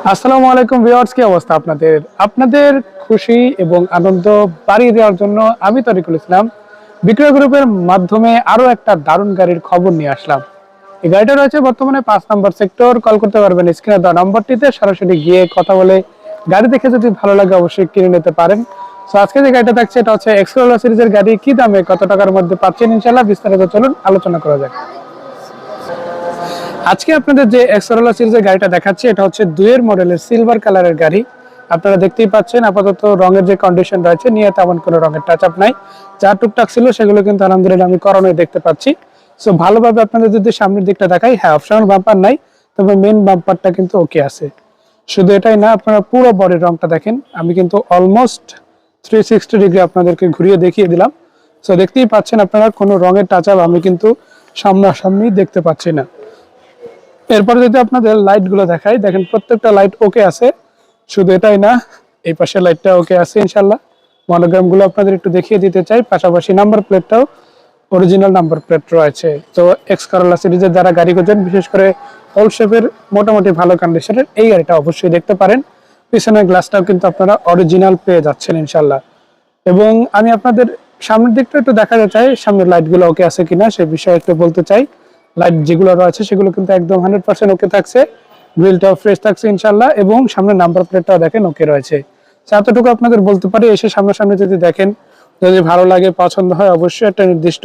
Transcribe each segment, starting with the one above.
আসসালামু আলাইকুম ভিউয়ার্স, কি অবস্থা আপনাদের? আপনাদের খুশি এবং আনন্দ বাড়িয়ে দেওয়ার জন্য আমি তরিকুল ইসলাম বিক্রয় গ্রুপের মাধ্যমে আরো একটা দারুণ গাড়ির খবর নিয়ে আসলাম। এই গাড়িটা রয়েছে বর্তমানে 5 নম্বর সেক্টর। কল করতে পারবেন স্ক্রিনে দেওয়া নম্বরটিতে, সরাসরি গিয়ে কথা বলে গাড়ি দেখে যদি ভালো লাগে অবশ্যই কিনে নিতে পারেন। তো আজকে যে গাড়িটা থাকছে এটা হচ্ছে এক্সকোলা সিরিজের গাড়ি। কি দামে কত টাকার মধ্যে পাচ্ছেন ইনশাআল্লাহ বিস্তারিত চলুন আলোচনা করা যাক। আজকে আপনাদের যে এক্সকোলা সিরিজের গাড়িটা দেখাচ্ছি এটা হচ্ছে 2 মডেলের সিলভার কালারের গাড়ি। আপনারা দেখতেই পাচ্ছেন আপাতত রঙের যে কন্ডিশন রয়েছে নিয়ে তেমন কোনো রঙের টাচ আপ নাই। যা টুকটাক ছিল সেগুলো কিন্তু আলহামদুলিল্লাহ আমি করানোই দেখতে পাচ্ছি। সো ভালোভাবে আপনাদের যদি সামনের দিকটা দেখাই, হ্যাঁ অপশনাল বাম্পার নাই, তবে মেন বাম্পারটা কিন্তু ওকে আছে। শুধু এটাই না, আপনারা পুরো বডির রংটা দেখেন। আমি কিন্তু অলমোস্ট 360 ডিগ্রি আপনাদেরকে ঘুরিয়ে দেখিয়ে দিলাম। সো দেখতেই পাচ্ছেন আপনারা কোনো রঙের টাচ আপ আমি কিন্তু সামনাসামনি দেখতে পাচ্ছি না। এরপরে যদি আপনাদের লাইট গুলো দেখাই, দেখেন প্রত্যেকটা লাইট ওকে আছে। শুধু এটাই না, এই পাশে লাইটটা ওকে আছে ইনশাল্লাহ। মনোগ্রাম গুলো আপনাদের একটু দেখিয়ে দিতে চাই, পাশাপাশি নাম্বার প্লেটটাও অরিজিনাল নাম্বার প্লেট রয়েছে। তো এক্স করোলা সিরিজের যারা গাড়ি খুঁজছেন, বিশেষ করে অল শেপের মোটামুটি ভালো কন্ডিশনের এই গাড়িটা অবশ্যই দেখতে পারেন। পিছনের গ্লাসটাও কিন্তু আপনারা অরিজিনাল পেয়ে যাচ্ছেন ইনশাল্লাহ। এবং আমি আপনাদের সামনের দিকটা একটু দেখাতে চাই, সামনের লাইটগুলো ওকে আছে কিনা সে বিষয়ে একটু বলতে চাই। লাইট যেগুলো রয়েছে সেগুলো কিন্তু একদম 100% ওকে থাকছে। গ্রিলটাও ফ্রেশ থাকছে ইনশাল্লাহ, এবং সামনে নাম্বার প্লেটটাও দেখেন ওকে রয়েছে। এতটুকু আপনাদের বলতে পারি। এসে সামনাসামনি যদি দেখেন, যদি ভালো লাগে পছন্দ হয়, অবশ্যই একটা নির্দিষ্ট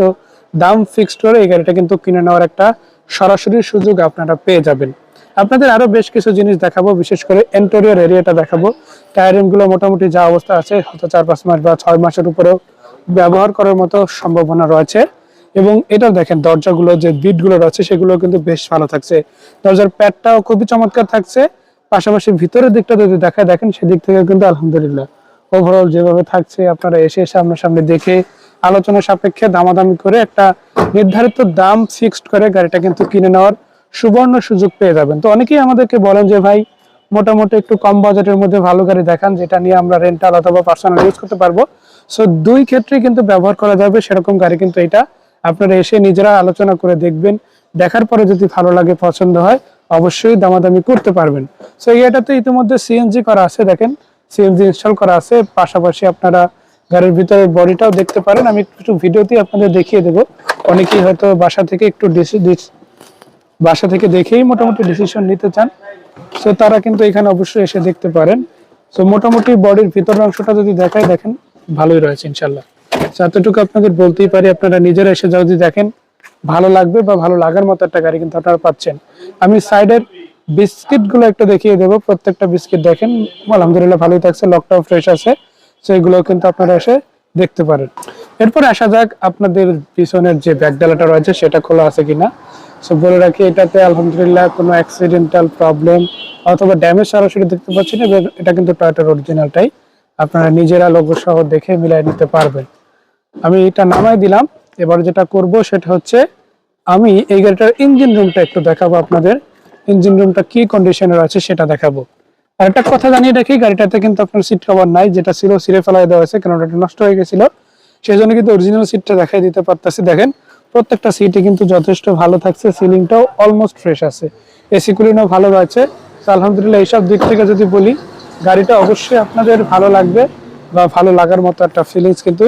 দাম ফিক্সড করে এই গাড়িটা কিন্তু কিনে নেওয়ার একটা সরাসরি সুযোগ আপনারা পেয়ে যাবেন। আপনাদের আরো বেশ কিছু জিনিস দেখাবো, বিশেষ করে ইন্টেরিয়র এরিয়াটা দেখাবো। টায়ারিং গুলো মোটামুটি যা অবস্থা আছে, হয়তো 4-5 মাস বা 6 মাসের উপরেও ব্যবহার করার মতো সম্ভাবনা রয়েছে। এবং এটাও দেখেন দরজাগুলো যে বিট গুলো রয়েছে সেগুলো কিন্তু বেশ ভালো থাকছে। দরজার প্যাডটাও খুবই চমৎকার থাকছে। পাশাপাশি ভিতরের দিকটা যদি দেখায়, দেখেন সেদিক থেকে কিন্তু আলহামদুলিল্লাহ ওভারঅল যেভাবে থাকছে, আপনারা এসে সামনাসামনি দেখে আলোচনা সাপেক্ষে দামাদামি করে একটা নির্ধারিত দাম ফিক্সড করে গাড়িটা কিন্তু কিনে নেওয়ার সুবর্ণ সুযোগ পেয়ে যাবেন। তো অনেকেই আমাদেরকে বলেন যে ভাই মোটামুটি একটু কম বাজেটের মধ্যে ভালো গাড়ি দেখান, যেটা নিয়ে আমরা রেন্টাল অথবা পার্সোনাল ইউজ করতে পারবো। সো দুই ক্ষেত্রে কিন্তু ব্যবহার করা যাবে সেরকম গাড়ি কিন্তু এটা। আপনারা এসে নিজেরা আলোচনা করে দেখবেন, দেখার পরে যদি ভালো লাগে পছন্দ হয় অবশ্যই দামাদামি করতে পারবেন। সো এটাতে ইতিমধ্যে সিএনজি করা আছে, দেখেন সিএনজি ইনস্টল করা আছে। পাশাপাশি আপনারা গাড়ির ভিতরের বডিটাও দেখতে পারেন। আমি একটু ভিডিওতে আপনাদের দেখিয়ে দেবো। অনেকেই হয়তো বাসা থেকে দেখেই মোটামুটি ডিসিশন নিতে চান, সো তারা কিন্তু এখানে অবশ্যই এসে দেখতে পারেন। সো মোটামুটি বডির ভিতরের অংশটা যদি দেখায়, দেখেন ভালোই রয়েছে ইনশাল্লাহ। এতটুকু আপনাদের বলতেই পারি, আপনারা নিজেরা এসে যদি দেখেন ভালো লাগবে বা ভালো লাগার মতো একটা গাড়ি কিন্তু আপনারা পাচ্ছেন। আমি সাইডের বিস্কিট গুলো একটু দেখিয়ে দেবো। প্রত্যেকটা বিস্কিট দেখেন আলহামদুলিল্লাহ ভালোই থাকছে, লকটাও ফ্রেশ আছে। সেগুলো কিন্তু আপনারা এসে দেখতে পারেন। এরপর আসা যাক আপনাদের পিছনের যে ব্যাক ডালাটা রয়েছে সেটা খোলা আছে কিনা। সো বলে রাখি, এটাতে আলহামদুলিল্লাহ কোনো অ্যাক্সিডেন্টাল প্রবলেম অথবা ড্যামেজ সরাসরি দেখতে পাচ্ছেন। এটা কিন্তু টয়োটার অরিজিনালটাই, আপনারা নিজেরা লোগো সহ দেখে মিলাই নিতে পারবেন। আমি এটা নামাই দিলাম। এবার যেটা করব সেটা হচ্ছে আমি এই গাড়িটার ইঞ্জিন রুমটা একটু দেখাবো আপনাদের। ইঞ্জিন রুমটা কি কন্ডিশনে আছে সেটা দেখাবো। আর একটা কথা জানিয়ে রাখি, গাড়িটাতে কিন্তু আপনার সিট কভার নাই, যেটা ছিল ছিঁড়ে ফেলাই দেওয়া হয়েছে, কারণ এটা নষ্ট হয়ে গেছিল। সেই জন্য কিন্তু অরিজিনাল সিটটা দেখাই দিতে পারতেছি। দেখেন প্রত্যেকটা সিটই কিন্তু যথেষ্ট ভালো থাকছে, সিলিংটাও অলমোস্ট ফ্রেশ আছে, এসি কুলিংও ভালো রয়েছে। আলহামদুলিল্লাহ এইসব দিক থেকে যদি বলি, গাড়িটা অবশ্যই আপনাদের ভালো লাগবে বা ভালো লাগার মতো একটা ফিলিংস কিন্তু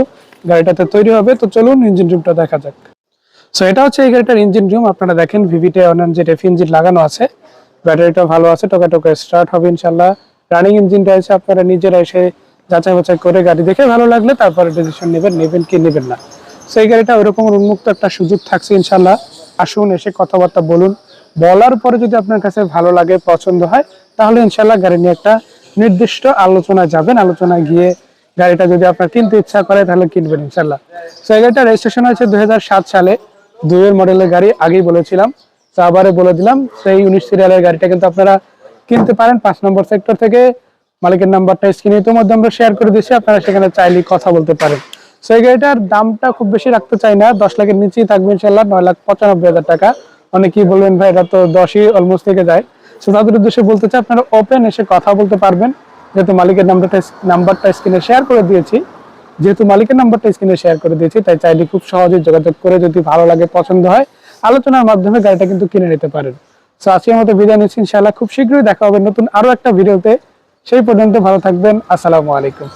গাড়িটাতে তৈরি হবে। তো চলুন ইঞ্জিন রুমটা দেখা যাক। সো এটা হচ্ছে এই গাড়িটার ইঞ্জিন রুম। আপনারা দেখেন ভিভিটে অনন যে রেফ ইঞ্জিন লাগানো আছে, ব্যাটারিটা ভালো আছে, টোকা স্টার্ট হবে ইনশাল্লাহ। রানিং ইঞ্জিন রয়েছে, আপনারা নিজেরা এসে যাচাই বাছাই করে গাড়ি দেখে ভালো লাগলে তারপরে ডিসিশন নেবেন কি নেবেন না। সেই গাড়িটা ওইরকম উন্মুক্ত একটা সুযোগ থাকছে ইনশাল্লাহ। আসুন এসে কথাবার্তা বলুন, বলার পরে যদি আপনার কাছে ভালো লাগে পছন্দ হয় তাহলে ইনশাল্লাহ গাড়ি নিয়ে একটা নির্দিষ্ট আলোচনায় যাবেন। আলোচনায় গিয়ে গাড়িটা যদি আপনার কিনতে ইচ্ছা করে তাহলে কিনবেন ইনশাল্লাহ। তো এই গাড়িটা রেজিস্ট্রেশন হয়েছে 2007 সালে, 2 মডেলের গাড়ি, আগেই বলেছিলাম, তো আবারও বলে দিলাম। সেই 19 সিরিয়ালের গাড়িটা কিন্তু আপনারা কিনতে পারেন 5 নম্বর সেক্টর থেকে। মালিকের নাম্বারটা স্ক্রিনে ইতিমধ্যে আমরা শেয়ার করে দিচ্ছি, আপনারা সেখানে চাইলে কথা বলতে পারেন। সো এই গাড়িটার দামটা খুব বেশি রাখতে চাই না, 10 লাখের নিচেই থাকবে ইনশাল্লাহ, 9,95,000 টাকা। অনেকেই বলবেন ভাই এটা তো 10ই অলমোস্ট থেকে যায়। সো তাদের উদ্দেশ্যে বলতে চাই, আপনারা ওপেন এসে কথা বলতে পারবেন। যেহেতু মালিকের নাম্বারটা স্ক্রিনে শেয়ার করে দিয়েছি, তাই চাইলে খুব সহজেই যোগাযোগ করে যদি ভালো লাগে পছন্দ হয় আলোচনার মাধ্যমে গাড়িটা কিন্তু কিনে নিতে পারেন। তো আজকের মতো বিদায় নিচ্ছি, ইনশাআল্লাহ খুব শীঘ্রই দেখা হবে নতুন আরো একটা ভিডিওতে। সেই পর্যন্ত ভালো থাকবেন, আসসালামু আলাইকুম।